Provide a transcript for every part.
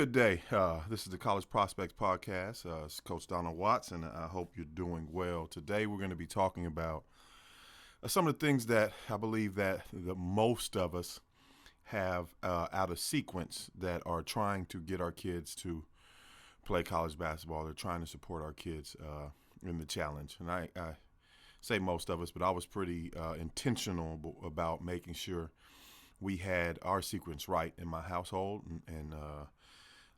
Good day. This is the College Prospects Podcast. It's Coach Donald Watts, and I hope you're doing well. Today, we're going to be talking about some of the things that I believe that the most of us have out of sequence that are trying to get our kids to play college basketball. They're trying to support our kids in the challenge. And I say most of us, but I was pretty intentional about making sure we had our sequence right in my household. And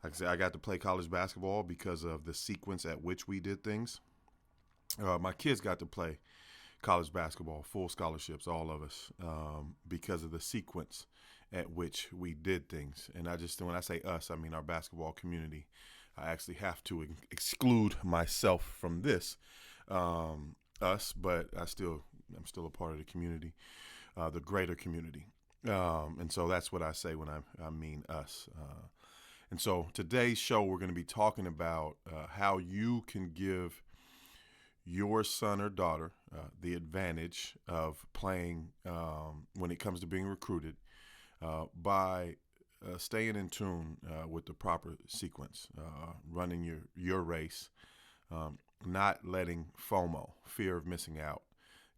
like I said, I got to play college basketball because of the sequence at which we did things. My kids got to play college basketball, full scholarships, all of us, because of the sequence at which we did things. And when I say us, I mean our basketball community. I actually have to exclude myself from this, us, but I'm still a part of the community, the greater community. And so that's what I say when I mean us. And so today's show, we're going to be talking about how you can give your son or daughter the advantage of playing when it comes to being recruited by staying in tune with the proper sequence, running your race, not letting FOMO, fear of missing out,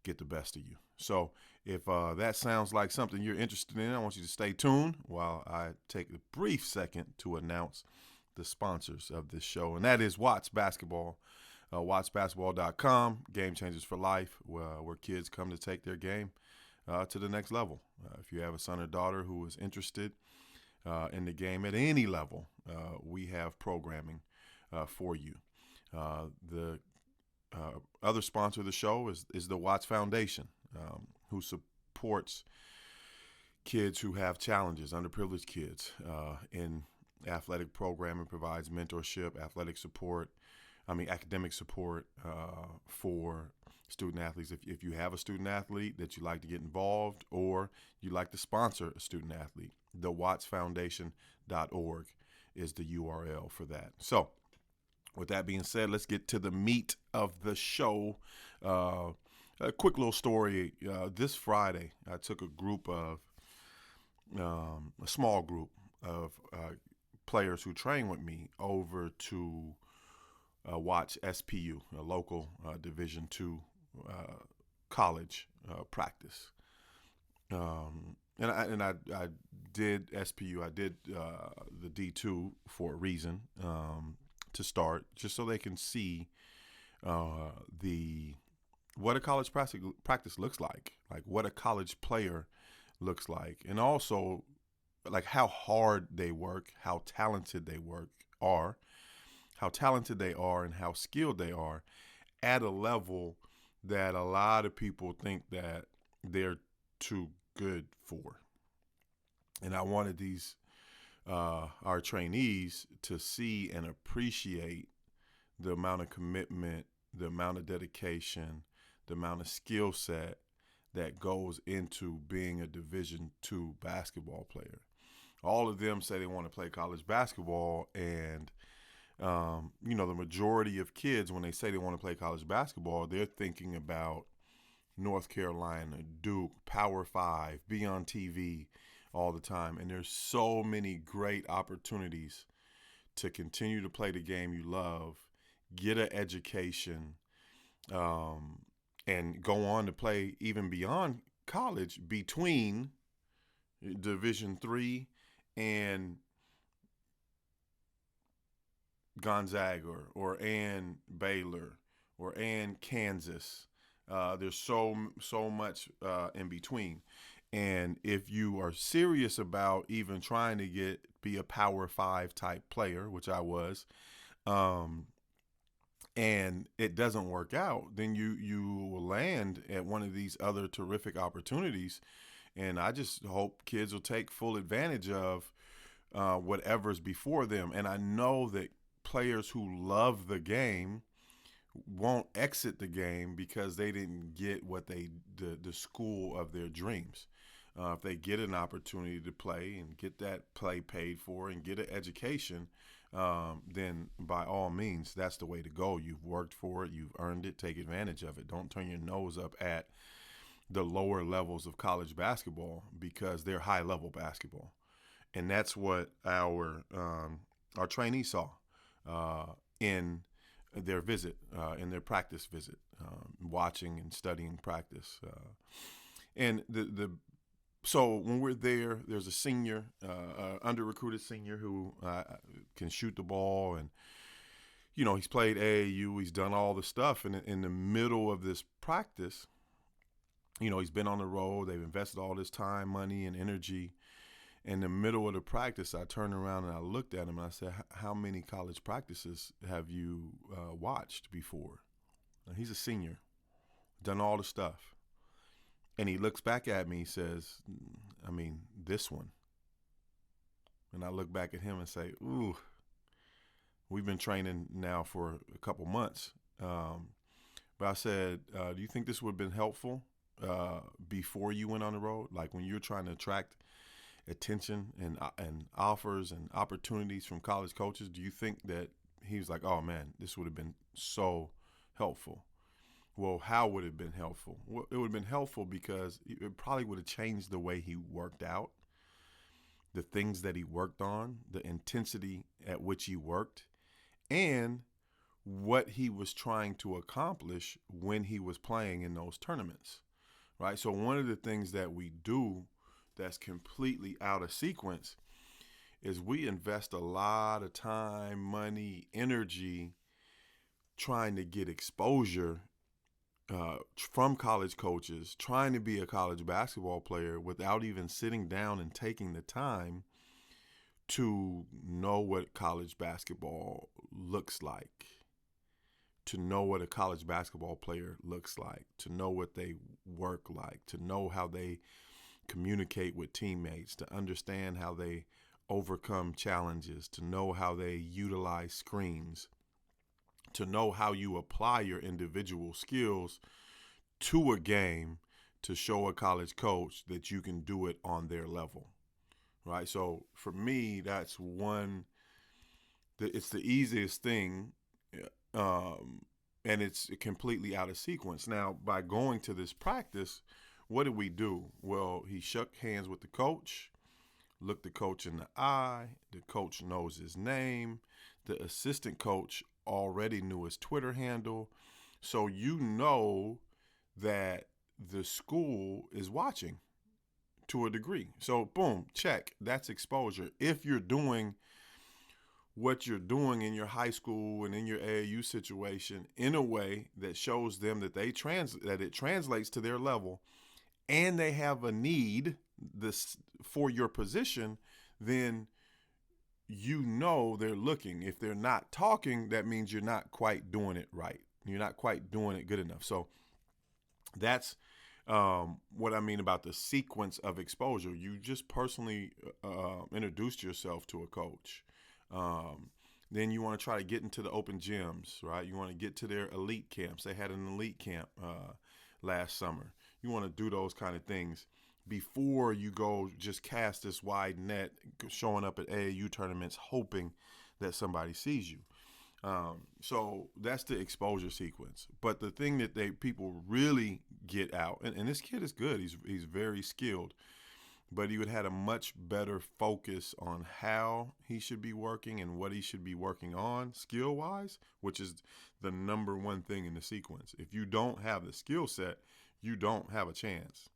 get the best of you. So if that sounds like something you're interested in, I want you to stay tuned while I take a brief second to announce the sponsors of this show, and that is Watts Basketball, wattsbasketball.com, Game Changers for Life, where kids come to take their game to the next level. If you have a son or daughter who is interested in the game at any level, we have programming for you. The other sponsor of the show is the Watts Foundation, who supports kids who have challenges, underprivileged kids, in athletic programming, provides mentorship, academic support for student athletes. If you have a student athlete that you'd like to get involved or you'd like to sponsor a student athlete, the wattsfoundation.org is the URL for that. So with that being said, let's get to the meat of the show. A quick little story. This Friday, I took a small group of players who train with me over to watch SPU, a local Division II college practice. And I did SPU. I did the D2 for a reason, to start, just so they can see what a college practice looks like what a college player looks like, and also like how hard they work, how talented they are, and how skilled they are at a level that a lot of people think that they're too good for. And I wanted these our trainees to see and appreciate the amount of commitment, the amount of dedication, the amount of skill set that goes into being a Division II basketball player. All of them say they want to play college basketball, and the majority of kids, when they say they want to play college basketball, they're thinking about North Carolina, Duke, Power 5, be on TV all the time. And there's so many great opportunities to continue to play the game you love, get an education, and go on to play even beyond college between Division III and Gonzaga or Baylor or Kansas. There's so much in between. And if you are serious about even trying to be a Power 5 type player, which I was, and it doesn't work out, then you will land at one of these other terrific opportunities. And I just hope kids will take full advantage of whatever's before them. And I know that players who love the game won't exit the game because they didn't get the school of their dreams. If they get an opportunity to play and get that play paid for and get an education, then by all means, that's the way to go. You've worked for it. You've earned it. Take advantage of it. Don't turn your nose up at the lower levels of college basketball because they're high-level basketball. And that's what our our trainees saw in their visit, in their practice visit, watching and studying practice. And so when we're there, there's a senior, under recruited senior who can shoot the ball, and he's played AAU, he's done all the stuff, and in the middle of this practice, he's been on the road, they've invested all this time, money, and energy. In the middle of the practice, I turned around and I looked at him and I said, "How many college practices have you watched before?" And he's a senior, done all the stuff. And he looks back at me, he says, this one. And I look back at him and say, "Ooh, we've been training now for a couple months." But I said, "Do you think this would have been helpful before you went on the road? Like when you're trying to attract attention and offers and opportunities from college coaches, do you think that?" He was like, "Oh man, this would have been so helpful." Well, how would it have been helpful? Well, it would have been helpful because it probably would have changed the way he worked out, the things that he worked on, the intensity at which he worked, and what he was trying to accomplish when he was playing in those tournaments, right? So one of the things that we do that's completely out of sequence is we invest a lot of time, money, energy trying to get exposure from college coaches, trying to be a college basketball player without even sitting down and taking the time to know what college basketball looks like, to know what a college basketball player looks like, to know what they work like, to know how they communicate with teammates, to understand how they overcome challenges, to know how they utilize screens, to know how you apply your individual skills to a game to show a college coach that you can do it on their level, right? So for me, that's it's the easiest thing, and it's completely out of sequence. Now, by going to this practice, what did we do? Well, he shook hands with the coach, looked the coach in the eye. The coach knows his name. The assistant coach already knew his Twitter handle. So that the school is watching to a degree. So boom, check. That's exposure. If you're doing what you're doing in your high school and in your AAU situation in a way that shows them that that it translates to their level, and they have a need for your position, then they're looking. If they're not talking, that means you're not quite doing it right. You're not quite doing it good enough. So that's what I mean about the sequence of exposure. You just personally introduced yourself to a coach. Then you want to try to get into the open gyms, right? You want to get to their elite camps. They had an elite camp last summer. You want to do those kind of things before you go just cast this wide net, showing up at AAU tournaments, hoping that somebody sees you. So that's the exposure sequence. But the thing that people really get out, and this kid is good. He's very skilled, but he would have had a much better focus on how he should be working and what he should be working on skill-wise, which is the number one thing in the sequence. If you don't have the skill set, you don't have a chance.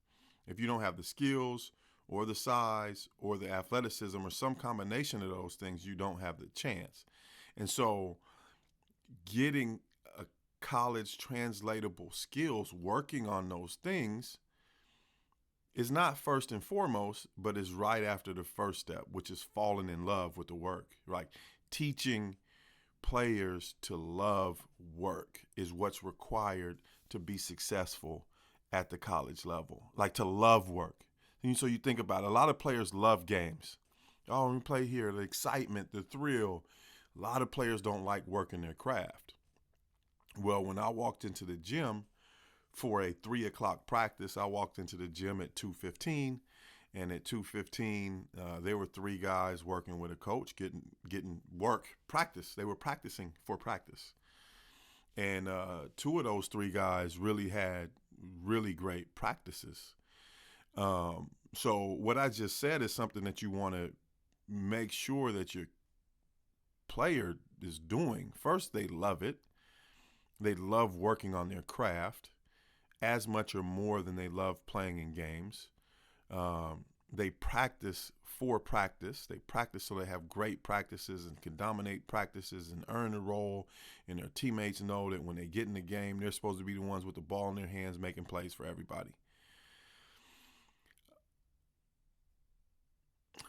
If you don't have the skills or the size or the athleticism or some combination of those things, you don't have the chance. And so getting a college translatable skills, working on those things is not first and foremost, but is right after the first step, which is falling in love with the work. Like teaching players to love work is what's required to be successful at the college level, like to love work. And so you think about it, a lot of players love games. Oh, we play here, the excitement, the thrill. A lot of players don't like working their craft. Well, when I walked into the gym for a 3:00 practice, I walked into the gym at 2:15, and at 2:15, there were three guys working with a coach, getting work, practice. They were practicing for practice. And two of those three guys really had really great practices. So what I just said is something that you want to make sure that you're player is doing, first, they love it. They love working on their craft as much or more than they love playing in games. They practice for practice. They practice so they have great practices and can dominate practices and earn a role. And their teammates know that when they get in the game, they're supposed to be the ones with the ball in their hands making plays for everybody.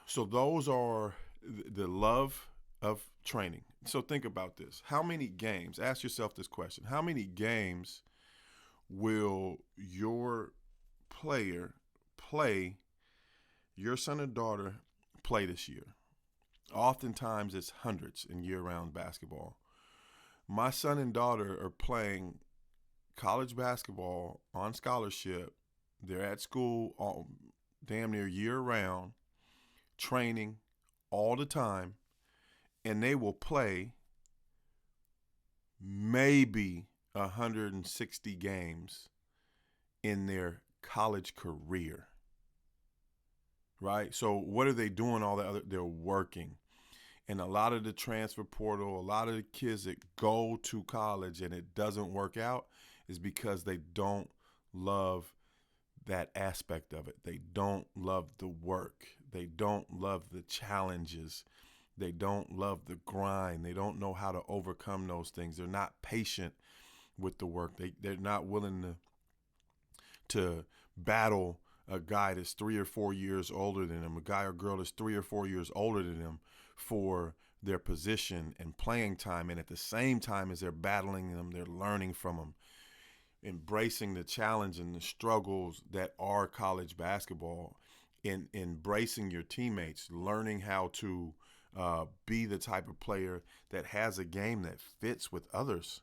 So those are the love of training. So think about this. How many games, ask yourself this question, how many games will your player play, your son or daughter play this year? Oftentimes it's hundreds in year-round basketball. My son and daughter are playing college basketball on scholarship. They're at school all, damn near year-round, training all the time, and they will play maybe 160 games in their college career. Right? So what are they doing all that other? They're working. And a lot of the transfer portal, a lot of the kids that go to college and it doesn't work out is because they don't love that aspect of it. They don't love the work. They don't love the challenges. They don't love the grind. They don't know how to overcome those things. They're not patient with the work. They're not willing to battle a guy that's 3 or 4 years older than them, a guy or girl that's 3 or 4 years older than them for their position and playing time. And at the same time as they're battling them, they're learning from them, embracing the challenge and the struggles that are college basketball, in embracing your teammates, learning how to be the type of player that has a game that fits with others.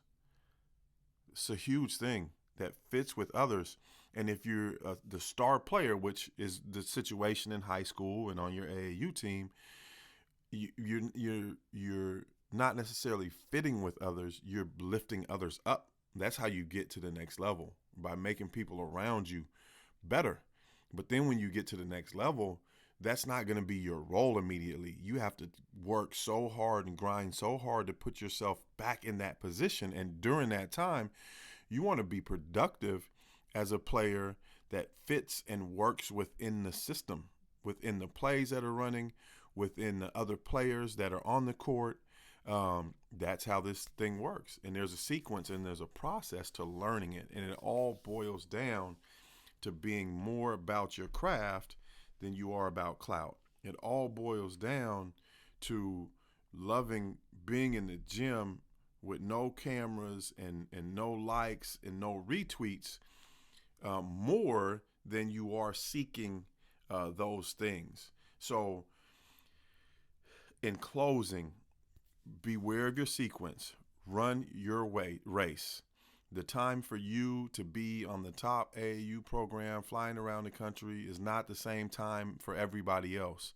It's a huge thing, that fits with others. And if you're the star player, which is the situation in high school and on your AAU team, you're not necessarily fitting with others. You're lifting others up. That's how you get to the next level, by making people around you better. But then when you get to the next level, that's not going to be your role immediately. You have to work so hard and grind so hard to put yourself back in that position. And during that time, you want to be productive as a player that fits and works within the system, within the plays that are running, within the other players that are on the court. That's how this thing works. And there's a sequence and there's a process to learning it. And it all boils down to being more about your craft than you are about clout. It all boils down to loving being in the gym with no cameras and no likes and no retweets, more than you are seeking those things. So in closing, beware of your sequence. Run your race. The time for you to be on the top AAU program flying around the country is not the same time for everybody else.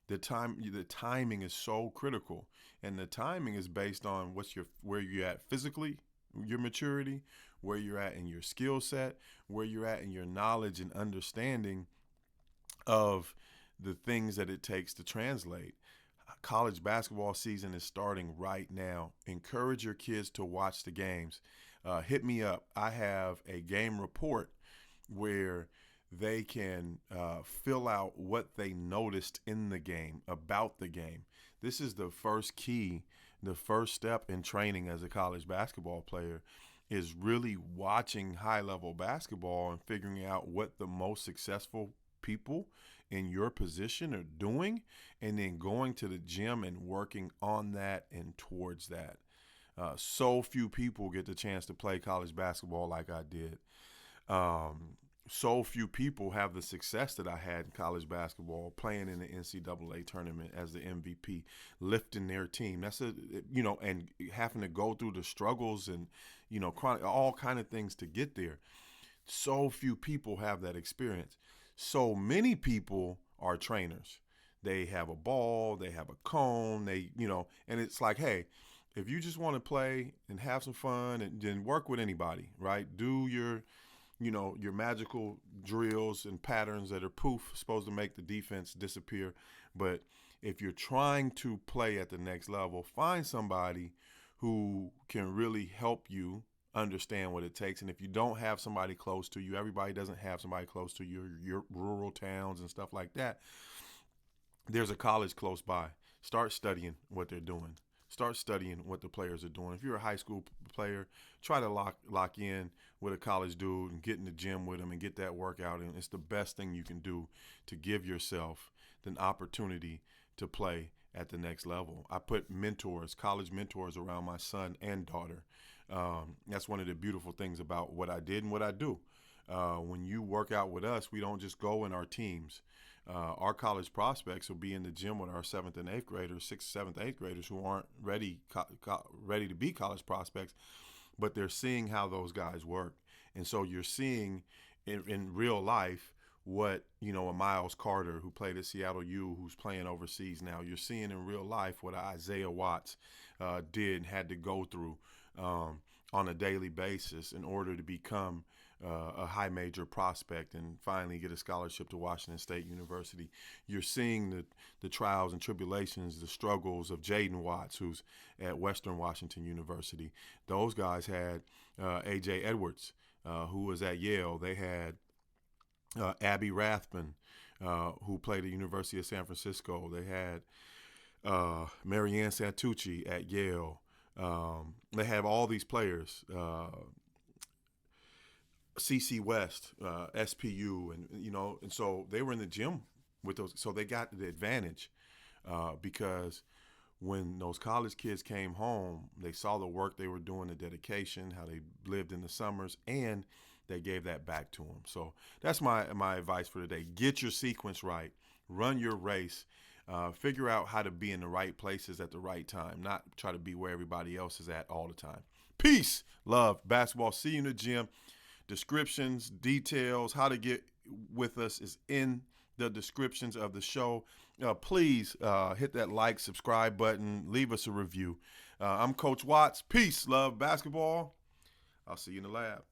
The timing is so critical, and the timing is based on where you're at physically, your maturity, where you're at in your skill set, where you're at in your knowledge and understanding of the things that it takes to translate. College basketball season is starting right now. Encourage your kids to watch the games. Hit me up. I have a game report where they can fill out what they noticed in the game, about the game. This is the first key, the first step in training as a college basketball player, is really watching high-level basketball and figuring out what the most successful people in your position are doing, and then going to the gym and working on that and towards that. So few people get the chance to play college basketball like I did. So few people have the success that I had in college basketball, playing in the NCAA tournament as the MVP, lifting their team. That's and having to go through the struggles and, all kind of things to get there. So few people have that experience. So many people are trainers. They have a ball, they have a cone, and it's like, hey, if you just want to play and have some fun and then work with anybody, right? Do your magical drills and patterns that are supposed to make the defense disappear. But if you're trying to play at the next level, find somebody who can really help you understand what it takes. And if you don't have somebody close to you, everybody doesn't have somebody close to you, your rural towns and stuff like that. There's a college close by. Start studying what they're doing. Start studying what the players are doing. If you're a high school player, try to lock in with a college dude and get in the gym with him and get that workout in. It's the best thing you can do to give yourself an opportunity to play at the next level. I put mentors, college mentors, around my son and daughter. That's one of the beautiful things about what I did and what I do. When you work out with us, we don't just go in our teams. Our college prospects will be in the gym with our 7th and 8th graders, 6th, 7th, 8th graders who aren't ready to be college prospects, but they're seeing how those guys work. And so you're seeing in real life what, a Miles Carter who played at Seattle U, who's playing overseas now. You're seeing in real life what Isaiah Watts did and had to go through on a daily basis in order to become a high major prospect and finally get a scholarship to Washington State University. You're seeing the trials and tribulations, the struggles of Jaden Watts, who's at Western Washington University. Those guys had A.J. Edwards, who was at Yale. They had Abby Rathman, who played at University of San Francisco. They had Marianne Santucci at Yale. They have all these players, CC West, SPU, and so they were in the gym with those. So they got the advantage because when those college kids came home, they saw the work they were doing, the dedication, how they lived in the summers, and they gave that back to them. So that's my advice for today. Get your sequence right. Run your race. Figure out how to be in the right places at the right time, not try to be where everybody else is at all the time. Peace, love, basketball. See you in the gym. Descriptions, details, how to get with us is in the descriptions of the show. Please hit that like, subscribe button. Leave us a review. I'm Coach Watts. Peace, love, basketball. I'll see you in the lab.